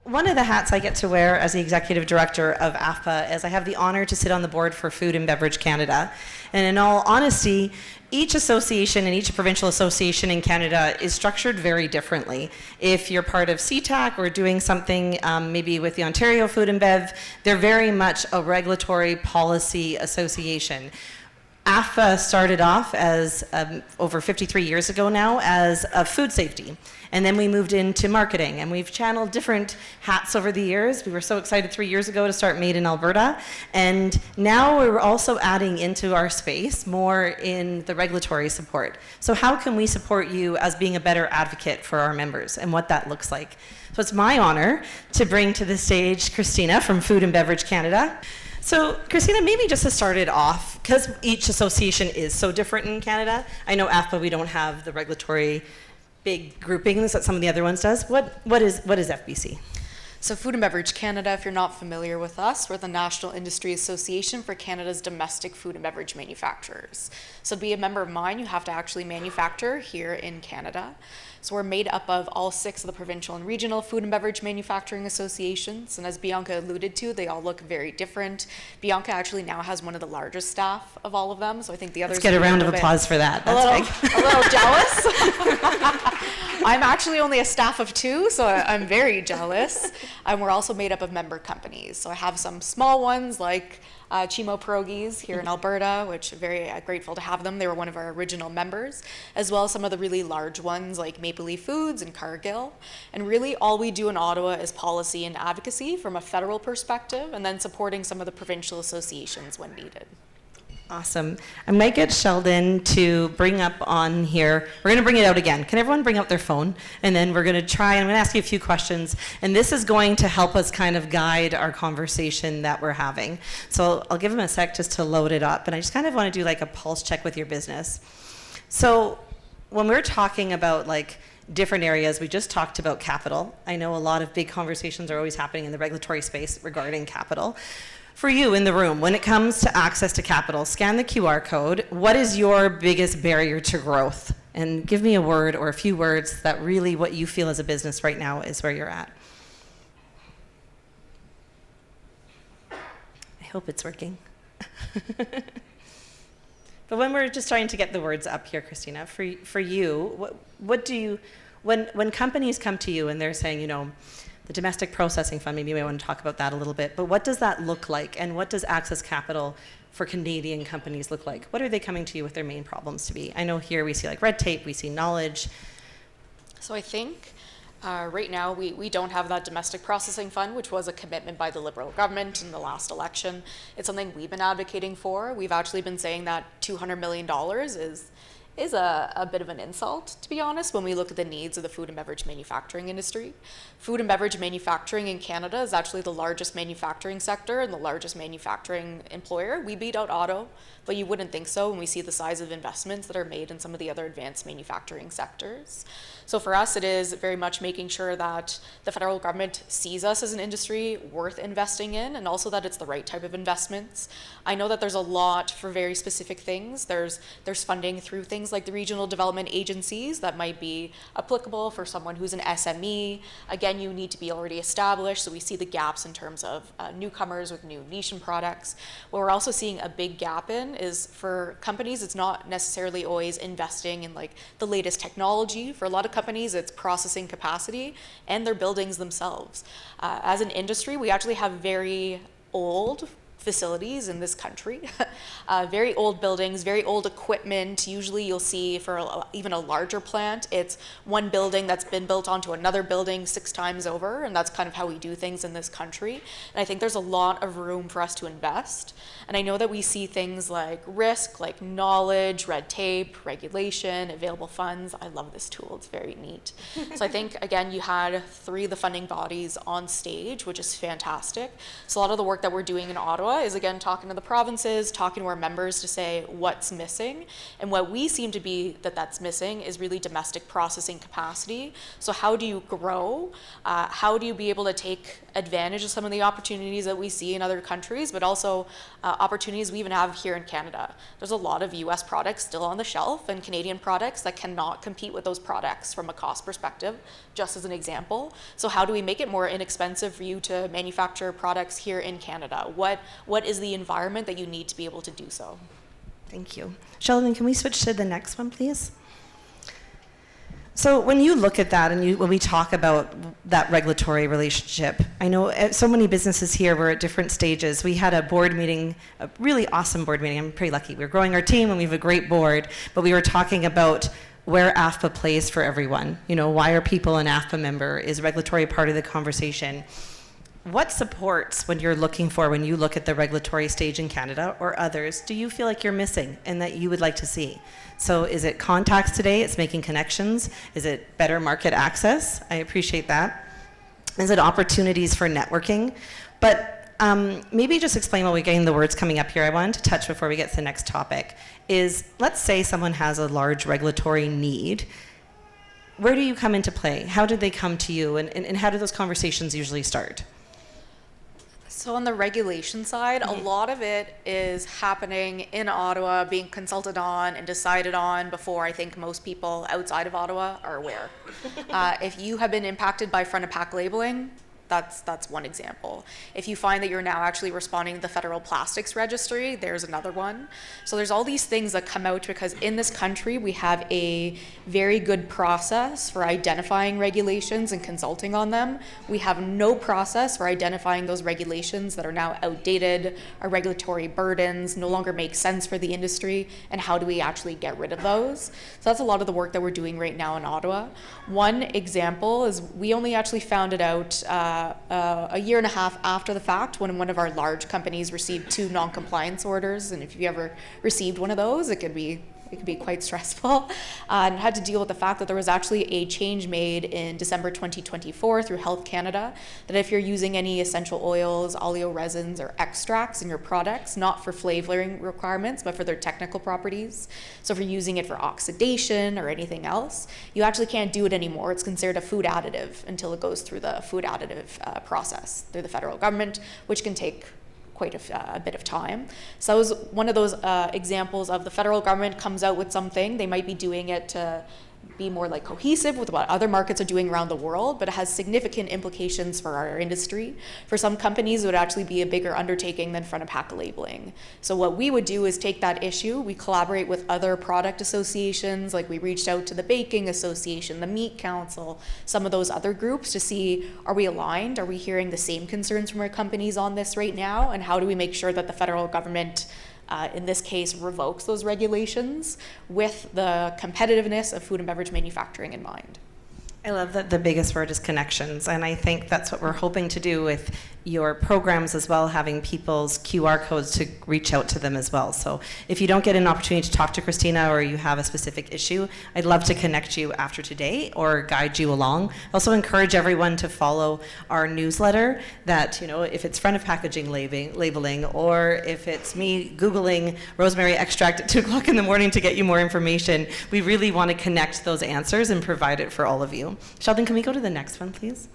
One of the hats I get to wear as the executive director of AFPA is I have the honor to sit on the board for Food and Beverage Canada. And in all honesty, each association and each provincial association in Canada is structured very differently. If you're part of CTAC or doing something maybe with the Ontario Food and Bev, they're very much a regulatory policy association. AFPA started off as, over 53 years ago now, as a food safety. And then we moved into marketing, and we've channeled different hats over the years. We were so excited 3 years ago to start Made in Alberta. And now we're also adding into our space more in the regulatory support. So how can we support you as being a better advocate for our members and what that looks like? So it's my honor to bring to the stage Kristina from Food and Beverage Canada. So, Kristina, maybe just to start it off, because each association is so different in Canada. I know AFPA, we don't have the regulatory big groupings that some of the other ones does. What is FBC? So Food and Beverage Canada, if you're not familiar with us, we're the National Industry Association for Canada's domestic food and beverage manufacturers. So to be a member of mine, you have to actually manufacture here in Canada. So we're made up of all 6 of the provincial and regional food and beverage manufacturing associations. And as Bianca alluded to, they all look very different. Bianca actually now has one of the largest staff of all of them. So I think the others— Let's get a round of applause for that. That's big. A little jealous. I'm actually only a staff of 2, so I'm very jealous. And we're also made up of member companies. So I have some small ones like Chimo Pierogies here in Alberta, which I'm very grateful to have them. They were one of our original members, as well as some of the really large ones like Maple Leaf Foods and Cargill. And really all we do in Ottawa is policy and advocacy from a federal perspective, and then supporting some of the provincial associations when needed. Awesome. I might get Sheldon to bring up on here. We're going to bring it out again. Can everyone bring up their phone? And then we're going to try, and I'm going to ask you a few questions. And this is going to help us kind of guide our conversation that we're having. So I'll give him a sec just to load it up. And I just kind of want to do like a pulse check with your business. So when we're talking about like different areas, we just talked about capital. I know a lot of big conversations are always happening in the regulatory space regarding capital. For you in the room, when it comes to access to capital, scan the QR code. What is your biggest barrier to growth? And give me a word or a few words that really what you feel as a business right now is where you're at. I hope it's working. But when we're just trying to get the words up here, Kristina, for you, what do you, when companies come to you and they're saying, you know, the domestic processing fund, maybe we want to talk about that a little bit, but what does that look like? And what does access capital for Canadian companies look like? What are they coming to you with their main problems to be? I know here we see like red tape, we see knowledge. So I think right now we don't have that domestic processing fund, which was a commitment by the Liberal government in the last election. It's something we've been advocating for. We've actually been saying that $200 million is a bit of an insult, to be honest, when we look at the needs of the food and beverage manufacturing industry. Food and beverage manufacturing in Canada is actually the largest manufacturing sector and the largest manufacturing employer. We beat out auto, but you wouldn't think so when we see the size of investments that are made in some of the other advanced manufacturing sectors. So for us, it is very much making sure that the federal government sees us as an industry worth investing in, and also that it's the right type of investments. I know that there's a lot for very specific things. There's funding through things like the regional development agencies that might be applicable for someone who's an SME. Again, you need to be already established, so we see the gaps in terms of newcomers with new niche products. What we're also seeing a big gap in is for companies, it's not necessarily always investing in like the latest technology. For a lot of companies, it's processing capacity and their buildings themselves. As an industry, we actually have very old facilities in this country, very old buildings, very old equipment. Usually you'll see for even a larger plant, it's one building that's been built onto another building 6 times over, and that's kind of how we do things in this country. And I think there's a lot of room for us to invest. And I know that we see things like risk, like knowledge, red tape, regulation, available funds. I love this tool, it's very neat. So I think, again, you had 3 of the funding bodies on stage, which is fantastic. So a lot of the work that we're doing in Ottawa Ottawa is, again, talking to the provinces, talking to our members to say what's missing. And what we seem to be that's missing is really domestic processing capacity. So how do you grow? How do you be able to take advantage of some of the opportunities that we see in other countries, but also opportunities we even have here in Canada? There's a lot of US products still on the shelf and Canadian products that cannot compete with those products from a cost perspective, just as an example. So how do we make it more inexpensive for you to manufacture products here in Canada? What is the environment that you need to be able to do so? Thank you. Sheldon, can we switch to the next one, please? So when you look at that and when we talk about that regulatory relationship, I know so many businesses here were at different stages. We had a board meeting, a really awesome board meeting. I'm pretty lucky. We're growing our team and we have a great board, but we were talking about where AFPA plays for everyone. You know, why are people an AFPA member? Is regulatory part of the conversation? What supports when you're looking for, when you look at the regulatory stage in Canada or others, do you feel like you're missing and that you would like to see? So is it contacts today? It's making connections? Is it better market access? I appreciate that. Is it opportunities for networking? But maybe just explain while we're getting the words coming up here. I wanted to touch before we get to the next topic is, let's say someone has a large regulatory need. Where do you come into play? How did they come to you? And how do those conversations usually start? So on the regulation side, a lot of it is happening in Ottawa, being consulted on and decided on before I think most people outside of Ottawa are aware. If you have been impacted by front of pack labeling, that's one example. If you find that you're now actually responding to the Federal Plastics Registry, there's another one. So there's all these things that come out because in this country we have a very good process for identifying regulations and consulting on them. We have no process for identifying those regulations that are now outdated, our regulatory burdens no longer make sense for the industry, and how do we actually get rid of those? So that's a lot of the work that we're doing right now in Ottawa. One example is we only actually found it out a year and a half after the fact when one of our large companies received 2 non-compliance orders. And if you ever received one of those, it could be quite stressful, and had to deal with the fact that there was actually a change made in December 2024 through Health Canada that if you're using any essential oils, oleoresins, or extracts in your products, not for flavoring requirements, but for their technical properties, so if you're using it for oxidation or anything else, you actually can't do it anymore. It's considered a food additive until it goes through the food additive process through the federal government, which can take quite a bit of time. So that was one of those examples of the federal government comes out with something. They might be doing it to be more like cohesive with what other markets are doing around the world, but it has significant implications for our industry. For some companies, it would actually be a bigger undertaking than front of pack labeling. So what we would do is take that issue, we collaborate with other product associations, like we reached out to the Baking Association, the Meat Council, some of those other groups to see, are we aligned? Are we hearing the same concerns from our companies on this right now? And how do we make sure that the federal government in this case, revokes those regulations with the competitiveness of food and beverage manufacturing in mind? I love that the biggest word is connections, and I think that's what we're hoping to do with your programs as well, having people's QR codes to reach out to them as well. So if you don't get an opportunity to talk to Kristina or you have a specific issue, I'd love to connect you after today or guide you along. I also encourage everyone to follow our newsletter that, you know, if it's front of packaging labeling or if it's me Googling rosemary extract at 2 o'clock in the morning to get you more information, we really want to connect those answers and provide it for all of you. Sheldon, can we go to the next one, please?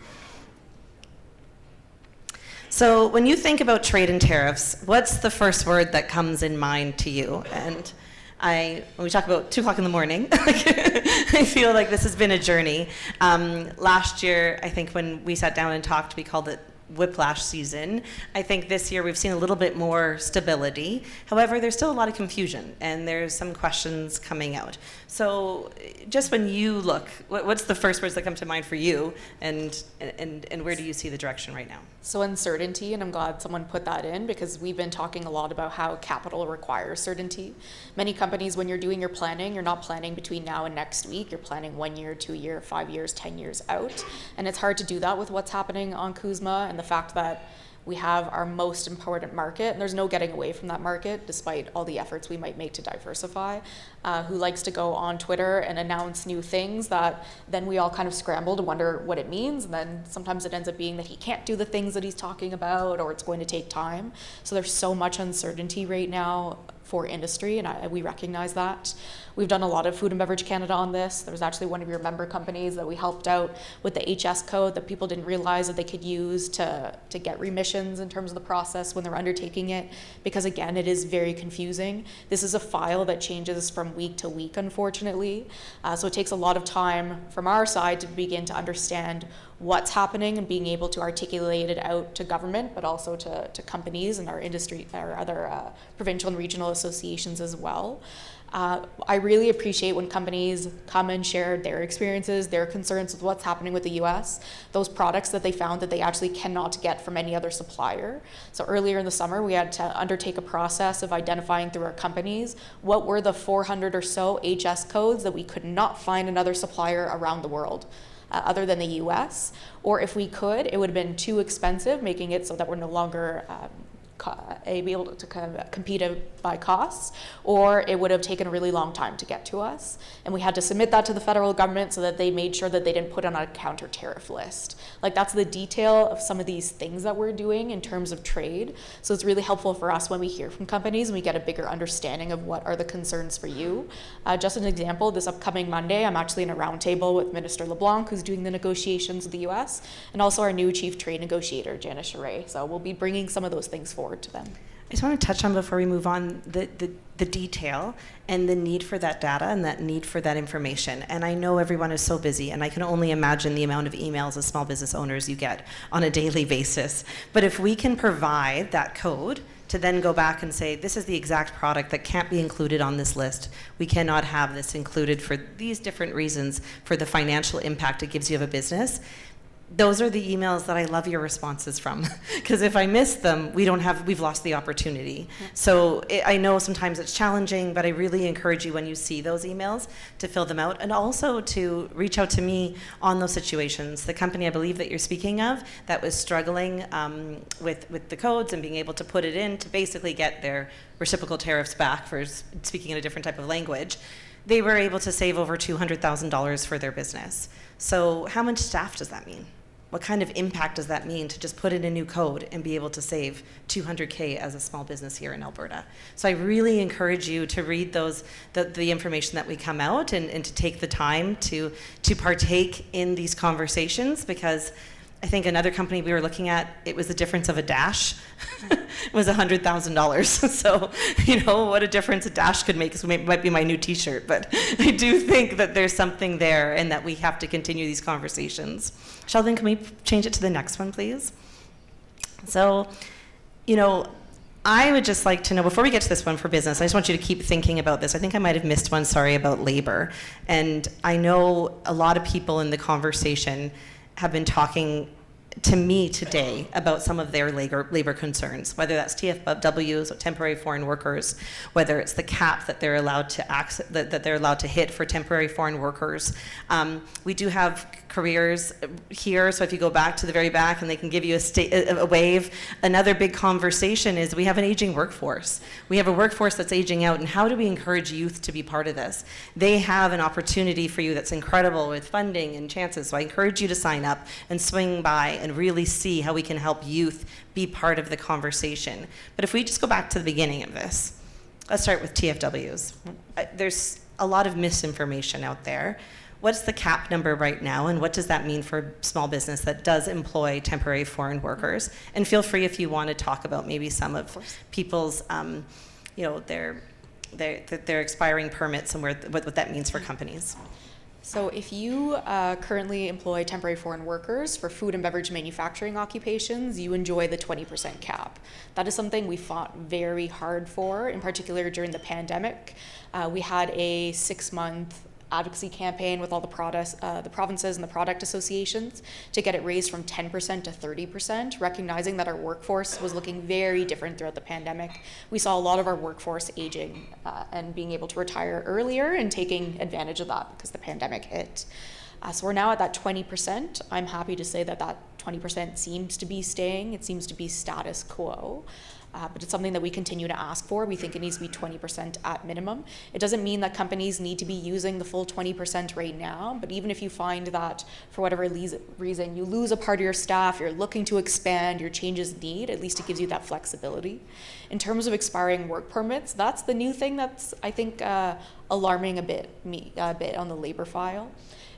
So when you think about trade and tariffs, what's the first word that comes in mind to you? And when we talk about 2 o'clock in the morning, I feel like this has been a journey. Last year, I think when we sat down and talked, we called it whiplash season. I think this year we've seen a little bit more stability. However, there's still a lot of confusion and there's some questions coming out. So just when you look, what's the first words that come to mind for you and where do you see the direction right now? So uncertainty, and I'm glad someone put that in because we've been talking a lot about how capital requires certainty. Many companies, when you're doing your planning, you're not planning between now and next week. You're planning 1 year, 2 year, 5 years, 10 years out. And it's hard to do that with what's happening on CUSMA and the fact that we have our most important market, and there's no getting away from that market despite all the efforts we might make to diversify, who likes to go on Twitter and announce new things that then we all kind of scramble to wonder what it means, and then sometimes it ends up being that he can't do the things that he's talking about, or it's going to take time. So there's so much uncertainty right now for industry, and we recognize that. We've done a lot of Food and Beverage Canada on this. There was actually one of your member companies that we helped out with the HS code that people didn't realize that they could use to get remissions in terms of the process when they're undertaking it, because again, it is very confusing. This is a file that changes from week to week, unfortunately. So it takes a lot of time from our side to begin to understand what's happening and being able to articulate it out to government, but also to companies and our industry, our other provincial and regional associations as well. I really appreciate when companies come and share their experiences, their concerns with what's happening with the US, those products that they found that they actually cannot get from any other supplier. So earlier in the summer, we had to undertake a process of identifying through our companies what were the 400 or so HS codes that we could not find another supplier around the world. Other than the US, or if we could, it would have been too expensive, making it so that we're no longer able to kind of compete by costs, or it would have taken a really long time to get to us. And we had to submit that to the federal government so that they made sure that they didn't put on a counter tariff list. Like, that's the detail of some of these things that we're doing in terms of trade. So it's really helpful for us when we hear from companies and we get a bigger understanding of what are the concerns for you. Just an example, this upcoming Monday, I'm actually in a roundtable with Minister LeBlanc, who's doing the negotiations with the US, and also our new chief trade negotiator, Janice Charest. So we'll be bringing some of those things forward to them. I just want to touch on, before we move on, the detail and the need for that data and that need for that information. And I know everyone is so busy, and I can only imagine the amount of emails as small business owners you get on a daily basis. But if we can provide that code to then go back and say, this is the exact product that can't be included on this list. We cannot have this included for these different reasons, for the financial impact it gives you of a business. Those are the emails that I love your responses from, because if I miss them, we've lost the opportunity. Yeah. So I know sometimes it's challenging, but I really encourage you, when you see those emails, to fill them out, and also to reach out to me on those situations. The company I believe that you're speaking of that was struggling with the codes and being able to put it in to basically get their reciprocal tariffs back for speaking in a different type of language, they were able to save over $200,000 for their business. So how much staff does that mean? What kind of impact does that mean to just put in a new code and be able to save $200K as a small business here in Alberta? So I really encourage you to read the information that we come out, and to take the time to partake in these conversations, because I think another company we were looking at, it was the difference of a dash was $100,000. So, what a difference a dash could make. So it might be my new t-shirt, but I do think that there's something there, and that we have to continue these conversations. Sheldon, can we change it to the next one, please? So, I would just like to know, before we get to this one for business, I just want you to keep thinking about this. I think I might have missed one, sorry, about labor. And I know a lot of people in the conversation have been talking to me today about some of their labor concerns, whether that's TFWs, so temporary foreign workers, whether it's the cap that they're allowed to that they're allowed to hit for temporary foreign workers. We do have careers here, so if you go back to the very back and they can give you a wave, another big conversation is we have an aging workforce. We have a workforce that's aging out, and how do we encourage youth to be part of this? They have an opportunity for you that's incredible with funding and chances, so I encourage you to sign up and swing by and really see how we can help youth be part of the conversation. But if we just go back to the beginning of this, let's start with TFWs. There's a lot of misinformation out there. What's the cap number right now, and what does that mean for small business that does employ temporary foreign workers? And feel free, if you want to talk about maybe some of people's, their expiring permits and what that means for companies. So if you currently employ temporary foreign workers for food and beverage manufacturing occupations, you enjoy the 20% cap. That is something we fought very hard for, in particular during the pandemic. We had a 6-month advocacy campaign with all the provinces and the product associations to get it raised from 10% to 30%, recognizing that our workforce was looking very different throughout the pandemic. We saw a lot of our workforce aging and being able to retire earlier and taking advantage of that because the pandemic hit. So we're now at that 20%. I'm happy to say that 20% seems to be staying. It seems to be status quo. But it's something that we continue to ask for. We think it needs to be 20% at minimum. It doesn't mean that companies need to be using the full 20% right now, but even if you find that for whatever reason you lose a part of your staff, you're looking to expand, your changes need, at least it gives you that flexibility. In terms of expiring work permits, that's the new thing that's, I think, alarming a bit on the labor file.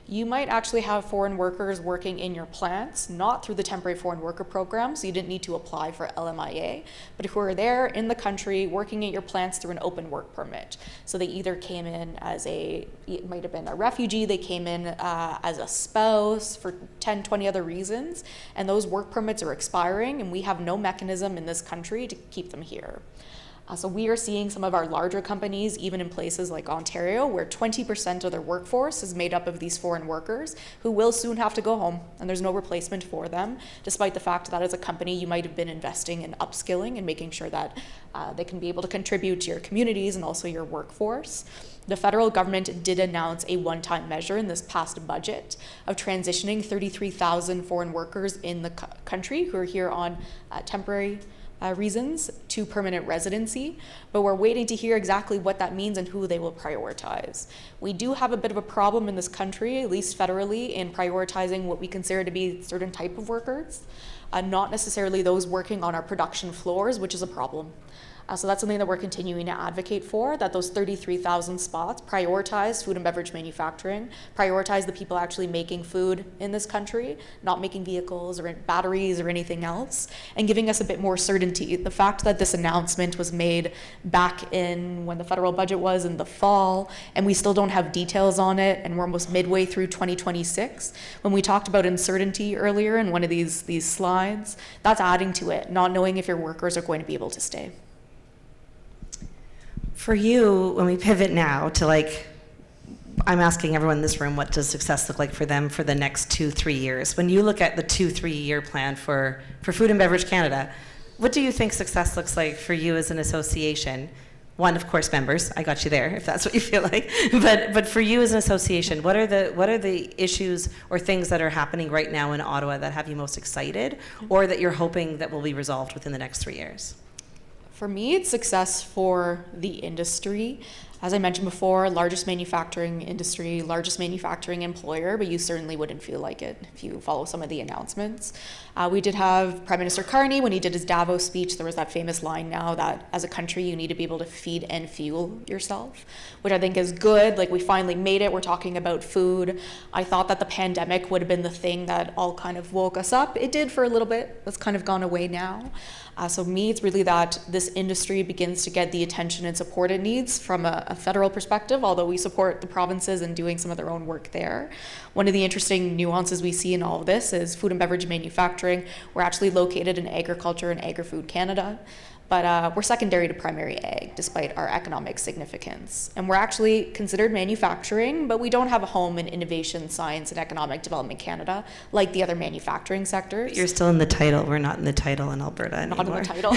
You might actually have foreign workers working in your plants, not through the temporary foreign worker program, so you didn't need to apply for LMIA, but who are there in the country working at your plants through an open work permit. So they either came in as it might have been a refugee, they came in as a spouse for 10, 20 other reasons, and those work permits are expiring, and we have no mechanism in this country to keep them here. So we are seeing some of our larger companies, even in places like Ontario, where 20% of their workforce is made up of these foreign workers who will soon have to go home, and there's no replacement for them, despite the fact that as a company you might have been investing in upskilling and making sure that they can be able to contribute to your communities and also your workforce. The federal government did announce a one-time measure in this past budget of transitioning 33,000 foreign workers in the country who are here on temporary reasons to permanent residency, but we're waiting to hear exactly what that means and who they will prioritize. We do have a bit of a problem in this country, at least federally, in prioritizing what we consider to be certain type of workers, not necessarily those working on our production floors, which is a problem. So that's something that we're continuing to advocate for, that those 33,000 spots prioritize food and beverage manufacturing, prioritize the people actually making food in this country, not making vehicles or batteries or anything else, and giving us a bit more certainty. The fact that this announcement was made back in when the federal budget was in the fall, and we still don't have details on it, and we're almost midway through 2026. When we talked about uncertainty earlier in one of these slides, that's adding to it, not knowing if your workers are going to be able to stay. For you, when we pivot now to I'm asking everyone in this room, what does success look like for them for the next 2-3 years? When you look at the 2-3 year plan for Food and Beverage Canada, what do you think success looks like for you as an association? One, of course, members. I got you there, if that's what you feel like. But for you as an association, what are the issues or things that are happening right now in Ottawa that have you most excited, or that you're hoping that will be resolved within the next 3 years? For me, it's success for the industry. As I mentioned before, largest manufacturing industry, largest manufacturing employer, but you certainly wouldn't feel like it if you follow some of the announcements. We did have Prime Minister Carney, when he did his Davos speech, there was that famous line now that as a country you need to be able to feed and fuel yourself, which I think is good. We finally made it. We're talking about food. I thought that the pandemic would have been the thing that all kind of woke us up. It did for a little bit. That's kind of gone away now. So me, it's really that this industry begins to get the attention and support it needs from a federal perspective, although we support the provinces in doing some of their own work there. One of the interesting nuances we see in all of this is food and beverage manufacturing. We're actually located in agriculture and agri-food Canada, but we're secondary to primary ag despite our economic significance. And we're actually considered manufacturing, but we don't have a home in innovation, science, and economic development Canada like the other manufacturing sectors. You're still in the title. We're not in the title in Alberta anymore. Not in the title.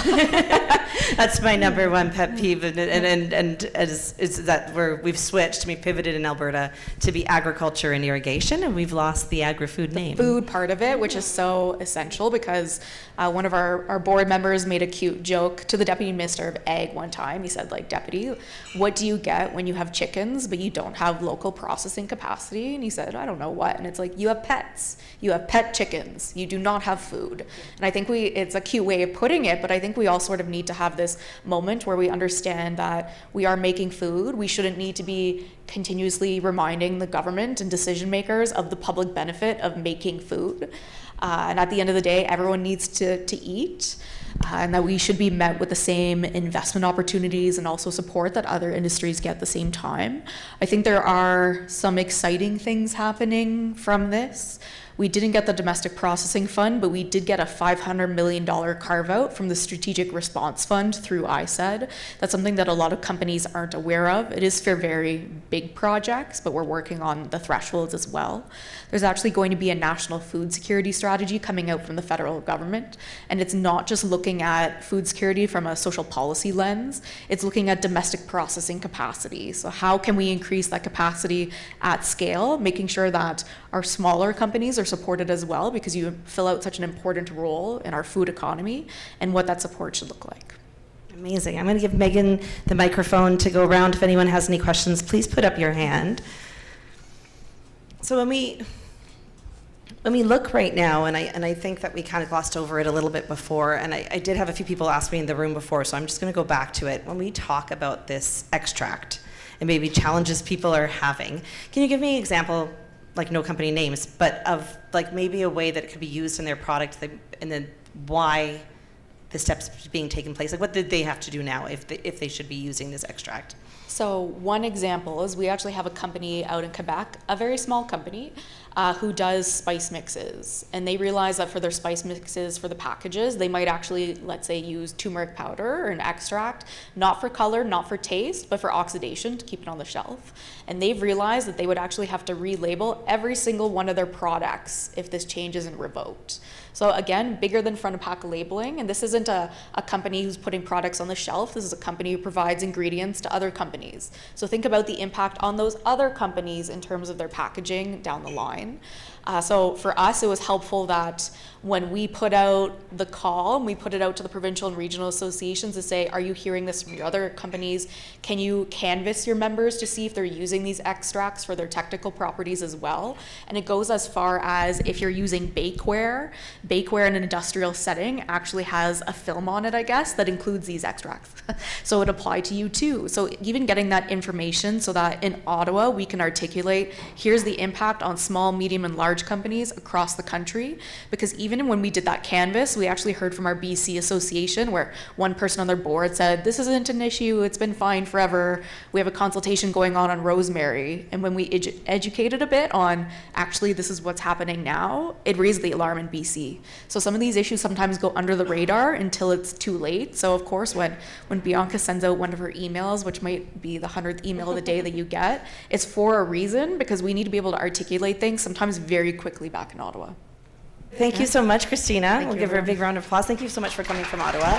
That's my number one pet peeve, and is that we've switched, we pivoted in Alberta to be agriculture and irrigation, and we've lost the agri-food name. Food part of it, which is so essential, because one of our board members made a cute joke to the Deputy Minister of Ag one time. He said, Deputy, what do you get when you have chickens but you don't have local processing capacity? And he said, I don't know what. And it's you have pets. You have pet chickens. You do not have food. And I think it's a cute way of putting it, but I think we all sort of need to have this moment where we understand that we are making food. We shouldn't need to be continuously reminding the government and decision makers of the public benefit of making food. And at the end of the day, everyone needs to eat. And that we should be met with the same investment opportunities and also support that other industries get at the same time. I think there are some exciting things happening from this. We didn't get the domestic processing fund, but we did get a $500 million carve out from the Strategic Response Fund through ISED. That's something that a lot of companies aren't aware of. It is for very big projects, but we're working on the thresholds as well. There's actually going to be a national food security strategy coming out from the federal government, and it's not just looking at food security from a social policy lens, it's looking at domestic processing capacity. So how can we increase that capacity at scale, making sure that our smaller companies are supported as well, because you fill out such an important role in our food economy and what that support should look like. Amazing. I'm going to give Megan the microphone to go around. If anyone has any questions, please put up your hand. So when we look right now, and I think that we kind of glossed over it a little bit before, and I did have a few people ask me in the room before, so I'm just going to go back to it. When we talk about this extract and maybe challenges people are having, can you give me an example, like no company names, but of like maybe a way that it could be used in their product, and then why the steps being taken place? Like what did they have to do now if they should be using this extract? So one example is we actually have a company out in Quebec, a very small company, who does spice mixes. And they realize that for their spice mixes, for the packages, they might actually, let's say, use turmeric powder or an extract, not for color, not for taste, but for oxidation to keep it on the shelf. And they've realized that they would actually have to relabel every single one of their products if this change isn't revoked. So again, bigger than front of pack labeling, and this isn't a company who's putting products on the shelf, this is a company who provides ingredients to other companies. So think about the impact on those other companies in terms of their packaging down the line. So for us, it was helpful that when we put out the call, and we put it out to the provincial and regional associations to say, are you hearing this from your other companies? Can you canvass your members to see if they're using these extracts for their technical properties as well? And it goes as far as if you're using bakeware in an industrial setting actually has a film on it, I guess, that includes these extracts. So it applied to you too. So even getting that information so that in Ottawa, we can articulate, here's the impact on small, medium, and large companies across the country. Because even when we did that canvas, we actually heard from our BC association where one person on their board said, this isn't an issue, it's been fine forever. We have a consultation going on rosemary. And when we educated a bit on actually this is what's happening now, it raised the alarm in BC. So some of these issues sometimes go under the radar until it's too late. So of course, when Bianca sends out one of her emails, which might be the 100th email of the day that you get, it's for a reason, because we need to be able to articulate things sometimes very quickly back in Ottawa. Thank you so much, Kristina. We'll give her a big round of applause. Thank you so much for coming from Ottawa.